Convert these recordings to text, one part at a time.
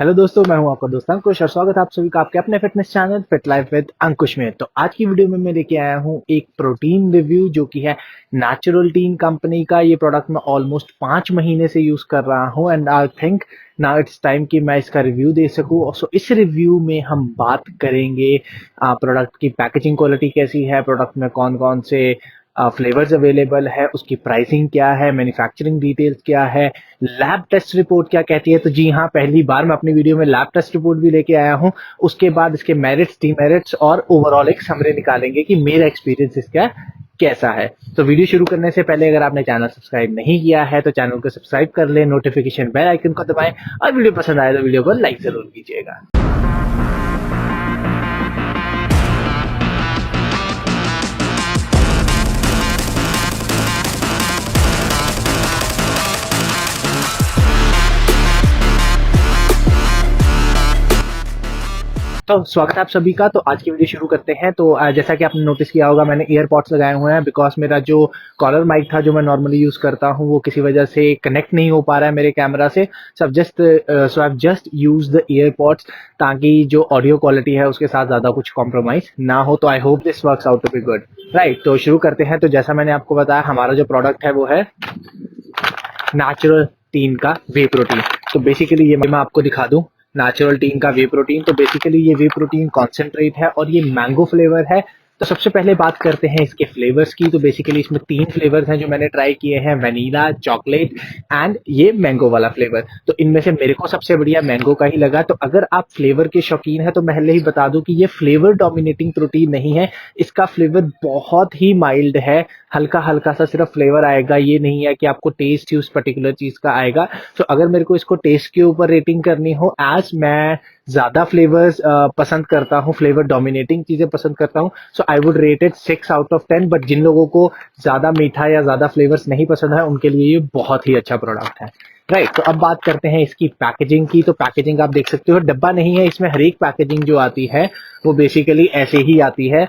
Hello दोस्तों, मैं हूं आपका दोस्त अंकुश और स्वागत है आप सभी का आपके अपने fitness channel Fit Life with Ankush में। तो आज की वीडियो में मैं लेके आया हूं एक प्रोटीन रिव्यू जो कि है नेचुरल टीन कंपनी का। ये प्रोडक्ट मैं ऑलमोस्ट 5 महीने से यूज कर रहा हूं and I think now it's time कि मैं इसका रिव्यू दे सकूं। सो इस रिव्यू में हम बात करेंगे प्रोडक्ट की पैकेजिंग क्वालिटी कैसी है, प्रोडक्ट में कौन कौन से फ्लेवर्स अवेलेबल है, उसकी प्राइसिंग क्या है, मैन्युफैक्चरिंग डिटेल्स क्या है, लैब टेस्ट रिपोर्ट क्या कहती है। तो जी हाँ, पहली बार मैं अपनी वीडियो में लैब टेस्ट रिपोर्ट भी लेके आया हूँ। उसके बाद इसके मेरिट्स, डीमेरिट्स और ओवरऑल एक समरी निकालेंगे कि मेरा एक्सपीरियंस इसका कैसा है। तो वीडियो शुरू करने से पहले अगर आपने चैनल सब्सक्राइब नहीं किया है तो चैनल को सब्सक्राइब कर ले, नोटिफिकेशन बेल आइकन को दबाएं और वीडियो पसंद आए तो वीडियो को लाइक जरूर कीजिएगा। तो स्वागत है आप सभी का। तो आज की वीडियो शुरू करते हैं। तो जैसा कि आपने नोटिस किया होगा, मैंने ईयरपॉड्स लगाए हुए हैं बिकॉज मेरा जो कॉलर माइक था जो मैं नॉर्मली यूज करता हूं वो किसी वजह से कनेक्ट नहीं हो पा रहा है मेरे कैमरा से। So I just use the EarPods ताकि जो ऑडियो क्वालिटी है उसके साथ ज्यादा कुछ कॉम्प्रोमाइज ना हो। तो I hope this works out to be good, right. तो शुरू करते हैं। तो जैसा मैंने आपको बताया, हमारा जो प्रोडक्ट है वो है नेचुरल टीन का वे प्रोटीन। तो बेसिकली ये मैं आपको दिखा दूं, नेचुरल टीन का वे प्रोटीन। तो बेसिकली ये वे प्रोटीन कॉन्सेंट्रेट है और ये मैंगो फ्लेवर है। तो सबसे पहले बात करते हैं इसके फ्लेवर्स की। तो बेसिकली इसमें 3 फ्लेवर्स हैं जो मैंने ट्राई किए हैं, वनीला, चॉकलेट एंड ये मैंगो वाला फ्लेवर। तो इनमें से मेरे को सबसे बढ़िया मैंगो का ही लगा। तो अगर आप फ्लेवर के शौकीन है तो मैं पहले ही बता दूं कि ये फ्लेवर डोमिनेटिंग प्रोटीन नहीं है। इसका फ्लेवर बहुत ही माइल्ड है, हल्का हल्का सा सिर्फ फ्लेवर आएगा। ये नहीं है कि आपको टेस्ट ही उस पर्टिकुलर चीज का आएगा। तो अगर मेरे को इसको टेस्ट के ऊपर रेटिंग करनी हो, एज मैं ज्यादा फ्लेवर्स पसंद करता हूँ, फ्लेवर डोमिनेटिंग चीजें पसंद करता हूँ, so I would rate it 6 out of 10। But जिन लोगों को ज्यादा मीठा या ज्यादा फ्लेवर्स नहीं पसंद है उनके लिए ये बहुत ही अच्छा प्रोडक्ट है, राइट। तो अब बात करते हैं इसकी पैकेजिंग की। तो पैकेजिंग आप देख सकते हो, डब्बा नहीं है इसमें। हर एक पैकेजिंग जो आती है वो बेसिकली ऐसे ही आती है।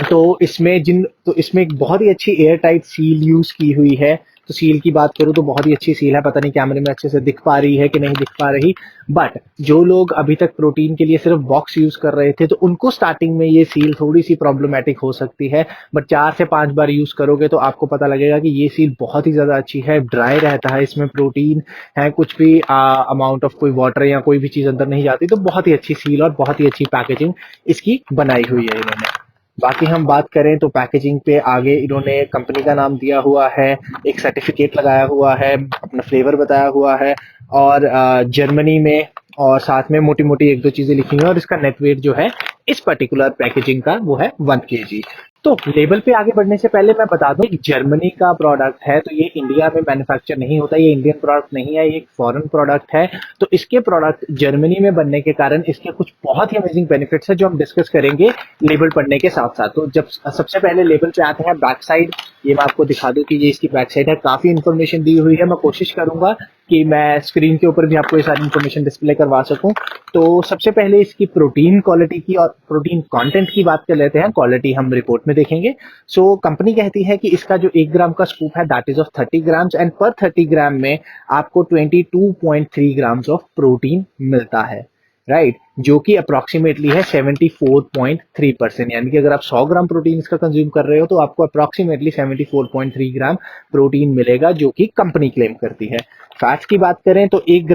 तो इसमें एक बहुत ही अच्छी एयर टाइट सील यूज की हुई है। तो सील की बात करूं तो बहुत ही अच्छी सील है। पता नहीं कैमरे में अच्छे से दिख पा रही है कि नहीं दिख पा रही, बट जो लोग अभी तक प्रोटीन के लिए सिर्फ बॉक्स यूज कर रहे थे तो उनको स्टार्टिंग में ये सील थोड़ी सी प्रॉब्लमेटिक हो सकती है। बट 4 से 5 बार यूज करोगे तो आपको पता लगेगा कि ये सील बहुत ही ज्यादा अच्छी है। ड्राई रहता है, इसमें प्रोटीन है, कुछ भी अमाउंट ऑफ कोई वाटर या कोई भी चीज अंदर नहीं जाती। तो बहुत ही अच्छी सील और बहुत ही अच्छी पैकेजिंग इसकी बनाई हुई है इन्होंने। बाकी हम बात करें तो पैकेजिंग पे आगे इन्होंने कंपनी का नाम दिया हुआ है, एक सर्टिफिकेट लगाया हुआ है, अपना फ्लेवर बताया हुआ है और जर्मनी में, और साथ में मोटी मोटी 1-2 चीजें लिखी हुई है। और इसका नेट वेट जो है इस पर्टिकुलर पैकेजिंग का वो है 1 kg। तो लेबल पे आगे बढ़ने से पहले मैं बता दूं कि जर्मनी का प्रोडक्ट है, तो ये इंडिया में मैन्युफैक्चर नहीं होता, ये इंडियन प्रोडक्ट नहीं है, ये एक फॉरेन प्रोडक्ट है। तो इसके प्रोडक्ट जर्मनी में बनने के कारण इसके कुछ बहुत ही अमेजिंग बेनिफिट्स है जो हम डिस्कस करेंगे लेबल पढ़ने के साथ साथ। तो जब सबसे पहले लेबल पे आते हैं बैक साइड, ये मैं आपको दिखा दूं कि ये इसकी बैक साइड है। काफी इंफॉर्मेशन दी हुई है। मैं कोशिश करूंगा कि मैं स्क्रीन के ऊपर भी आपको ये सारी इंफॉर्मेशन डिस्प्ले करवा सकूं। तो सबसे पहले इसकी प्रोटीन क्वालिटी की और प्रोटीन कंटेंट की बात कर लेते हैं। क्वालिटी हम रिपोर्ट में देखेंगे। सो कंपनी कहती है कि इसका जो 1 ग्राम का स्कूप है that is of 30 grams and पर 30 ग्राम में आपको 22.3 ग्राम्स ऑफ प्रोटीन मिलता है, राइट, जो कि अप्रोक्सीमेटली है 74.3%। यानी कि अगर आप 100 ग्राम प्रोटीन इसका कंज्यूम कर रहे हो तो आपको अप्रोक्सीमेटली 74.3 ग्राम प्रोटीन मिलेगा, जो कि कंपनी क्लेम करती है। फैट्स की बात करें तो 1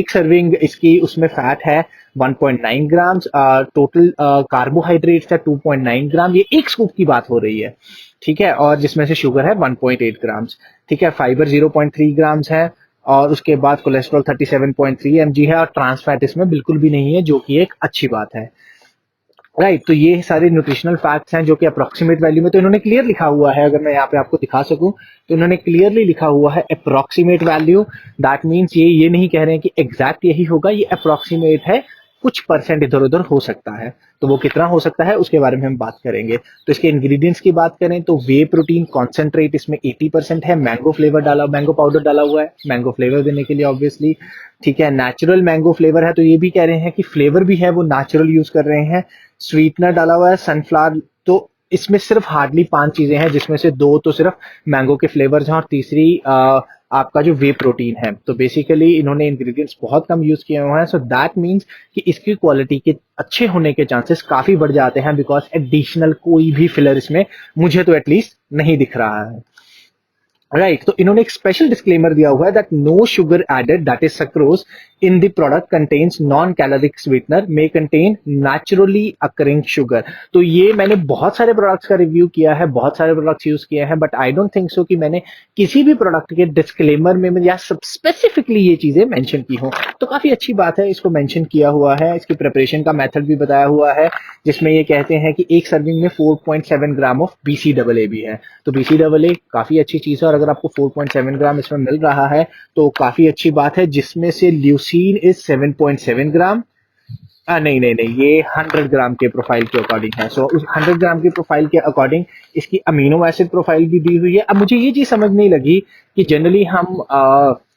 सर्विंग इसकी उसमें फैट है 1.9 ग्राम्स। टोटल कार्बोहाइड्रेट्स है 2.9 ग्राम। ये एक स्कूप की बात हो रही है, ठीक है, और जिसमें से शुगर है 1.8 ग्राम्स, ठीक है। फाइबर 0.3 ग्राम्स है और उसके बाद कोलेस्ट्रॉल 37.3 mg है और ट्रांस फैट इसमें बिल्कुल भी नहीं है, जो कि एक अच्छी बात है, राइट। तो ये सारे न्यूट्रिशनल फैक्ट्स हैं जो कि अप्रोक्सीमेट वैल्यू में तो इन्होंने क्लियर लिखा हुआ है। अगर मैं यहाँ पे आपको दिखा सकूं तो इन्होंने क्लियरली लिखा हुआ है अप्रोक्सीमेट वैल्यू। दैट मीन्स ये नहीं कह रहे हैं कि एग्जैक्ट यही होगा, ये अप्रोक्सीमेट है, कुछ परसेंट इधर उधर हो सकता है। तो वो कितना हो सकता है उसके बारे में हम बात करेंगे। तो इसके इंग्रेडिएंट्स की बात करें तो वे प्रोटीन कॉन्सेंट्रेट इसमें 80% है। मैंगो फ्लेवर डाला, मैंगो पाउडर डाला हुआ है मैंगो फ्लेवर देने के लिए ऑब्वियसली, ठीक है। नेचुरल मैंगो फ्लेवर है, तो ये भी कह रहे हैं कि फ्लेवर भी है वो नेचुरल यूज कर रहे हैं। स्वीटनर डाला हुआ है सनफ्लावर। तो इसमें सिर्फ हार्डली 5 चीजें हैं जिसमें से 2 तो सिर्फ मैंगो के फ्लेवर्स हैं और तीसरी आपका जो वे प्रोटीन है। तो बेसिकली इन्होंने इंग्रेडिएंट्स बहुत कम यूज किए हुए हैं, सो दैट मीन्स कि इसकी क्वालिटी के अच्छे होने के चांसेस काफी बढ़ जाते हैं, बिकॉज एडिशनल कोई भी फिलर इसमें मुझे तो एटलीस्ट नहीं दिख रहा है। राइट, तो इन्होंने एक स्पेशल डिस्क्लेमर दिया हुआ है that no sugar added that is sucrose in the product contains non caloric sweetener may contain naturally occurring sugar. तो ये मैंने बहुत सारे प्रोडक्ट्स का रिव्यू किया है, बहुत सारे प्रोडक्ट्स यूज किए हैं, but I don't think so कि मैंने किसी भी प्रोडक्ट के डिस्क्लेमर में या सब स्पेसिफिकली ये चीजें मेंशन की हों। तो काफी अच्छी बात है, इसको मेंशन किया हुआ है, इसकी प्रिपरेशन का मेथड भी बताया हुआ है, जिसमें ये कहते हैं कि एक सर्विंग में 4.7 ग्राम ऑफ BCAA भी है। तो BCAA काफी अच्छी चीज है, और अगर आपको 4.7 ग्राम इसमें मिल रहा है तो काफी अच्छी बात है, जिसमें से ल्यूसीन इज 7.7 ग्राम। नहीं नहीं नहीं, ये 100 ग्राम के प्रोफाइल के अकॉर्डिंग है। सो उस 100 ग्राम की प्रोफाइल के अकॉर्डिंग इसकी अमीनो एसिड प्रोफाइल भी दी हुई है। अब मुझे ये चीज समझ नहीं लगी कि जनरली हम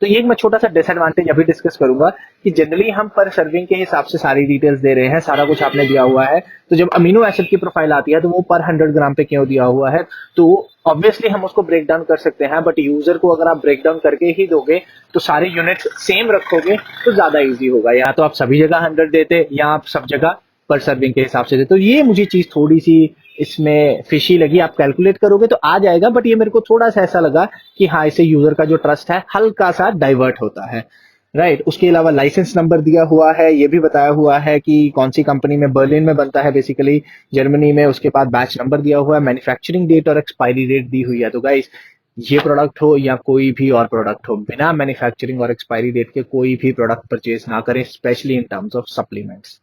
तो ये मैं छोटा सा डिसएडवांटेज अभी डिस्कस करूंगा कि जनरली हम पर सर्विंग के हिसाब से सारी डिटेल्स दे रहे हैं, सारा कुछ आपने दिया हुआ है, तो जब अमीनो एसिड की प्रोफाइल आती है तो वो पर 100 ग्राम पे क्यों दिया हुआ है? तो ऑब्वियसली हम उसको ब्रेक डाउन कर सकते हैं, बट यूजर को अगर आप ब्रेक डाउन करके ही दोगे तो सारे यूनिट्स सेम रखोगे तो ज्यादा इजी होगा। या तो आप सभी जगह 100 देते या आप सब जगह पर सर्विंग के हिसाब से देते। तो ये मुझे चीज थोड़ी सी इसमें फिशी लगी। आप कैलकुलेट करोगे तो आ जाएगा, बट ये मेरे को थोड़ा सा ऐसा लगा कि हाँ, इससे यूजर का जो ट्रस्ट है हल्का सा डाइवर्ट होता है। राइट, उसके अलावा लाइसेंस नंबर दिया हुआ है, ये भी बताया हुआ है कि कौन सी कंपनी में, बर्लिन में बनता है बेसिकली, जर्मनी में। उसके बाद बैच नंबर दिया हुआ है, मैन्युफैक्चरिंग डेट और एक्सपायरी डेट दी हुई है। तो गाइस, ये प्रोडक्ट हो या कोई भी और प्रोडक्ट हो, बिना मैन्युफैक्चरिंग और एक्सपायरी डेट के कोई भी प्रोडक्ट परचेज ना करें, specially in terms of supplements.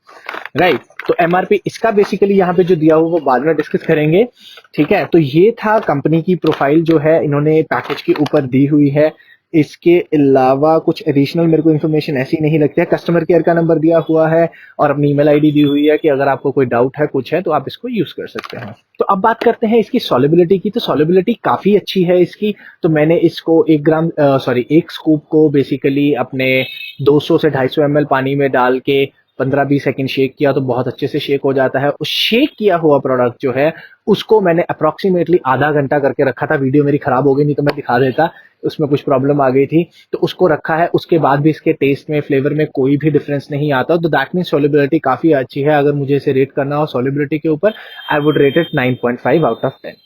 Right, तो एमआरपी इसका बेसिकली यहाँ पे जो दिया हुआ वो बाद में डिस्कस करेंगे। ठीक है, तो ये था कंपनी की प्रोफाइल जो है इन्होंने पैकेज के ऊपर दी हुई है। इसके अलावा कुछ एडिशनल मेरे को इन्फॉर्मेशन ऐसी नहीं लगती है। कस्टमर केयर का नंबर दिया हुआ है और अपनी ईमेल आईडी दी हुई है कि अगर आपको कोई डाउट है, कुछ है, तो आप इसको यूज कर सकते हैं। तो अब बात करते हैं इसकी सॉलिबिलिटी की। तो सॉलिबिलिटी काफी अच्छी है इसकी। तो मैंने इसको 1 स्कूप को बेसिकली अपने 200 से 250 ml पानी में डाल के 15-20 सेकंड शेक किया तो बहुत अच्छे से शेक हो जाता है। उस शेक किया हुआ प्रोडक्ट जो है उसको मैंने अप्रोक्सीमेटली आधा घंटा करके रखा था। वीडियो मेरी खराब हो गई, नहीं तो मैं दिखा देता, उसमें कुछ प्रॉब्लम आ गई थी। तो उसको रखा है, उसके बाद भी इसके टेस्ट में, फ्लेवर में कोई भी डिफरेंस नहीं आता। तो दैट मीन सॉलिबिलिटी काफी अच्छी है। अगर मुझे इसे रेट करना हो सॉलिबिलिटी के ऊपर, आई would rate it 9.5 out of 10।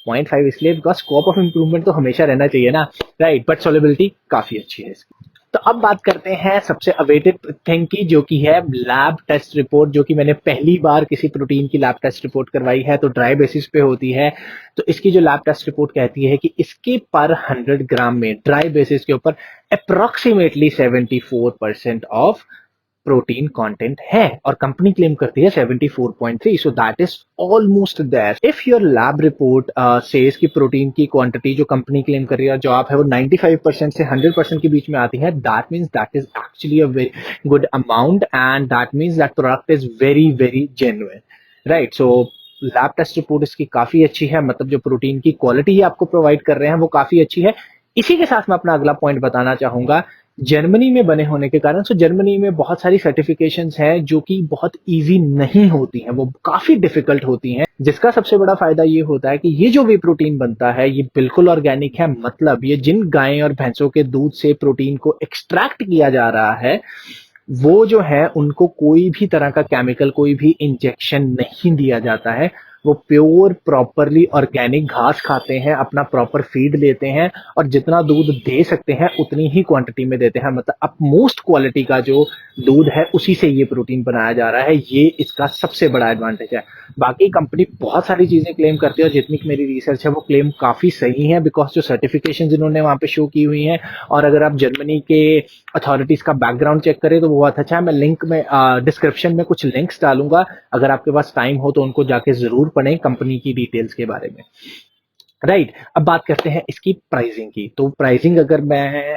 0.5 इसलिए बिकॉज स्कोप ऑफ इंप्रूवमेंट तो हमेशा रहना चाहिए ना, राइट, बट सॉलिबिलिटी काफी अच्छी है इसकी। तो अब बात करते हैं सबसे अवेटेड थिंग की, जो कि है लैब टेस्ट रिपोर्ट, जो कि मैंने पहली बार किसी प्रोटीन की लैब टेस्ट रिपोर्ट करवाई है। तो ड्राई बेसिस पे होती है। तो इसकी जो लैब टेस्ट रिपोर्ट कहती है कि इसके पर 100 ग्राम में ड्राई बेसिस के ऊपर अप्रोक्सीमेटली 74% ऑफ प्रोटीन कंटेंट है, और कंपनी क्लेम करती है 74.3, so that is almost there. If your lab report says कि प्रोटीन की क्वांटिटी जो कंपनी क्लेम कर रही है जो आप है वो 95% से 100% के बीच में आती है, that means that is actually a very good amount, and that means that product is very very genuine. Right, so lab test report इसकी काफी अच्छी है, मतलब जो प्रोटीन की क्वालिटी आपको प्रोवाइड कर रहे हैं वो काफी अच्छी है। इसी के साथ मैं अपना अगला पॉइंट बताना चाहूंगा, जर्मनी में बने होने के कारण। सो जर्मनी में बहुत सारी सर्टिफिकेशंस हैं जो कि बहुत इजी नहीं होती हैं, वो काफी डिफिकल्ट होती हैं, जिसका सबसे बड़ा फायदा ये होता है कि ये जो वे प्रोटीन बनता है ये बिल्कुल ऑर्गेनिक है। मतलब ये जिन गाय और भैंसों के दूध से प्रोटीन को एक्सट्रैक्ट किया जा रहा है, वो जो है उनको कोई भी तरह का केमिकल, कोई भी इंजेक्शन नहीं दिया जाता है। वो प्योर प्रॉपरली ऑर्गेनिक घास खाते हैं, अपना प्रॉपर फीड लेते हैं, और जितना दूध दे सकते हैं उतनी ही क्वांटिटी में देते हैं। मतलब अब मोस्ट क्वालिटी का जो दूध है उसी से ये प्रोटीन बनाया जा रहा है। ये इसका सबसे बड़ा एडवांटेज है। बाकी कंपनी बहुत सारी चीजें क्लेम करती है, और जितनी मेरी रिसर्च है वो क्लेम काफी सही है, बिकॉज जो सर्टिफिकेशन जिन्होंने वहां पे शो की हुई है, और अगर आप जर्मनी के अथॉरिटीज का बैकग्राउंड चेक करें तो वो बहुत अच्छा है। मैं लिंक में डिस्क्रिप्शन में कुछ लिंक्स डालूंगा, अगर आपके पास टाइम हो तो उनको जाके जरूर पढ़ें कंपनी की डिटेल्स के बारे में। राइट, अब बात करते हैं इसकी प्राइसिंग की। तो प्राइसिंग अगर मैं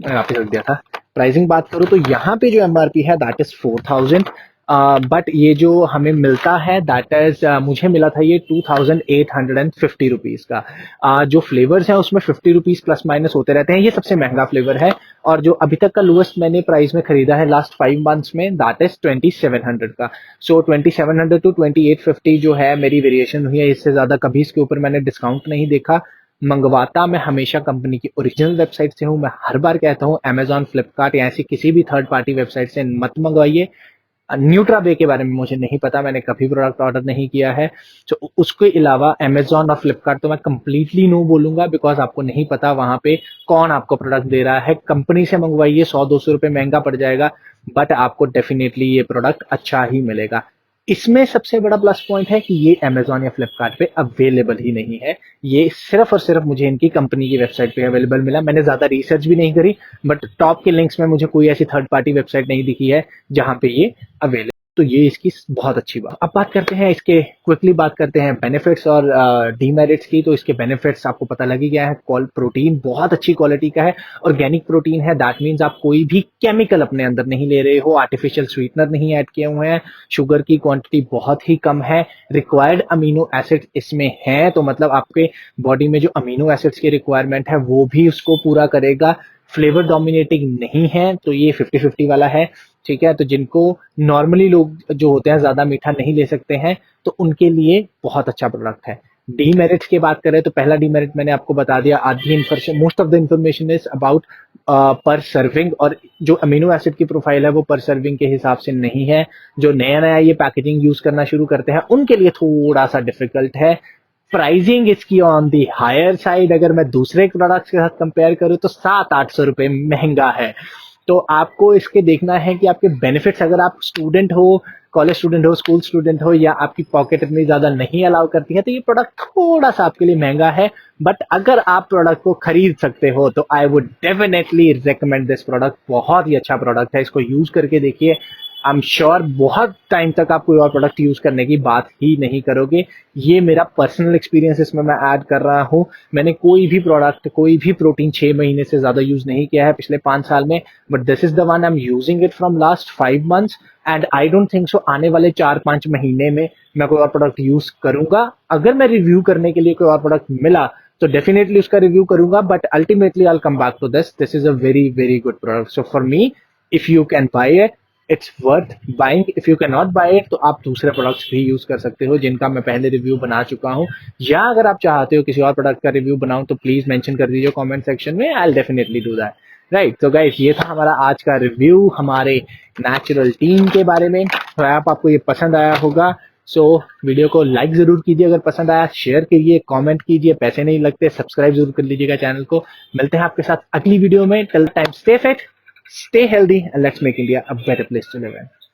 वापस रख दिया था, प्राइसिंग बात करूं तो यहाँ पे जो एमआरपी है दैट इज 4000, बट ये जो हमें मिलता है दैट इज मुझे मिला था ये 2850 रुपीज का। जो फ्लेवर्स हैं उसमें 50 रुपीज प्लस माइनस होते रहते हैं, ये सबसे महंगा फ्लेवर है। और जो अभी तक का लोएस्ट मैंने प्राइस में खरीदा है लास्ट 5 मंथ्स में, दैट इज 2700 का। सो 2700 टू 2850 जो है मेरी वेरिएशन हुई है, इससे ज्यादा कभी इसके ऊपर मैंने डिस्काउंट नहीं देखा। मंगवाता मैं हमेशा कंपनी की ओरिजिनल वेबसाइट से हूँ। मैं हर बार कहता हूँ अमेजॉन, फ्लिपकार्ट या ऐसी किसी भी थर्ड पार्टी वेबसाइट से मत मंगवाइए। न्यूट्रा बे के बारे में मुझे नहीं पता, मैंने कभी प्रोडक्ट ऑर्डर नहीं किया है। तो उसके अलावा अमेजॉन और फ्लिपकार्ट तो मैं कंप्लीटली नो बोलूंगा, बिकॉज आपको नहीं पता वहां पे कौन आपको प्रोडक्ट दे रहा है। कंपनी से मंगवाइए, 100-200 रुपए महंगा पड़ जाएगा, बट आपको डेफिनेटली ये प्रोडक्ट अच्छा ही मिलेगा। इसमें सबसे बड़ा प्लस पॉइंट है कि ये अमेजॉन या फ्लिपकार्ट पे अवेलेबल ही नहीं है। ये सिर्फ और सिर्फ मुझे इनकी कंपनी की वेबसाइट पे अवेलेबल मिला। मैंने ज्यादा रिसर्च भी नहीं करी, बट टॉप के लिंक्स में मुझे कोई ऐसी थर्ड पार्टी वेबसाइट नहीं दिखी है जहां पे ये अवेलेबल। तो ये इसकी बहुत अच्छी बात। अब बात करते हैं इसके, क्विकली बात करते हैं बेनिफिट्स और डीमेरिट्स की। तो इसके बेनिफिट्स आपको पता लग ही गया है। प्रोटीन बहुत अच्छी क्वालिटी का है, ऑर्गेनिक प्रोटीन है। दैट मीन्स आप कोई भी केमिकल अपने अंदर नहीं ले रहे हो, आर्टिफिशियल स्वीटनर नहीं ऐड किए हुए हैं, शुगर की क्वांटिटी बहुत ही कम है, रिक्वायर्ड अमीनो एसिड इसमें है, तो मतलब आपके बॉडी में जो अमीनो एसिड्स की रिक्वायरमेंट है वो भी उसको पूरा करेगा। फ्लेवर डोमिनेटिंग नहीं है, तो ये 50-50 वाला है। ठीक है, तो जिनको नॉर्मली लोग जो होते हैं ज्यादा मीठा नहीं ले सकते हैं, तो उनके लिए बहुत अच्छा प्रोडक्ट है। डीमेरिट्स की बात करें तो पहला डीमेरिट मैंने आपको बता दिया, आधी information, most of the information is about पर सर्विंग, और जो अमीनो एसिड की प्रोफाइल है वो पर सर्विंग के हिसाब से नहीं है। जो नया नया ये पैकेजिंग यूज करना शुरू करते हैं उनके लिए थोड़ा सा डिफिकल्ट है। प्राइसिंग इसकी ऑन दी हायर साइड, अगर मैं दूसरे प्रोडक्ट्स के साथ कंपेयर करूं तो 700-800 रुपए महंगा है। तो आपको इसके देखना है कि आपके बेनिफिट्स, अगर आप स्टूडेंट हो, कॉलेज स्टूडेंट हो, स्कूल स्टूडेंट हो, या आपकी पॉकेट इतनी ज्यादा नहीं अलाउ करती है, तो ये प्रोडक्ट थोड़ा सा आपके लिए महंगा है। बट अगर आप प्रोडक्ट को खरीद सकते हो तो I would definitely recommend this product. बहुत ही अच्छा प्रोडक्ट है, इसको यूज करके देखिए। आई एम श्योर बहुत टाइम तक आप कोई और प्रोडक्ट यूज करने की बात ही नहीं करोगे। ये मेरा पर्सनल एक्सपीरियंस इसमें मैं ऐड कर रहा हूँ। मैंने कोई भी प्रोडक्ट, कोई भी प्रोटीन 6 महीने से ज्यादा यूज नहीं किया है पिछले 5 साल में, but this is the one I am using it from last 5 months, and I don't think so आने वाले 4-5 महीने में मैं कोई और प्रोडक्ट यूज करूंगा। अगर मैं रिव्यू करने के लिए कोई और प्रोडक्ट मिला तो डेफिनेटली उसका रिव्यू करूंगा, but ultimately I will come back to this is a very very good product. So for me, if you can buy it, it's worth buying. If you can not buy it तो आप दूसरे products भी use कर सकते हो जिनका मैं पहले रिव्यू बना चुका हूं, या अगर आप चाहते हो किसी और प्रोडक्ट का रिव्यू बनाऊं तो प्लीज मेंशन कर दीजिए कमेंट सेक्शन में, I will definitely do that. Right, तो गाइस ये था हमारा आज का रिव्यू हमारे नेचुरल टीम के बारे में। तो आपको ये पसंद आया होगा, सो वीडियो को लाइक जरूर कीजिए, अगर पसंद आया शेयर कीजिए, कमेंट कीजिए, पैसे नहीं लगते, सब्सक्राइब जरूर कर लीजिएगा चैनल को। मिलते हैं आपके साथ अगली वीडियो में। Till time stay fit, stay healthy, and let's make India a better place to live in.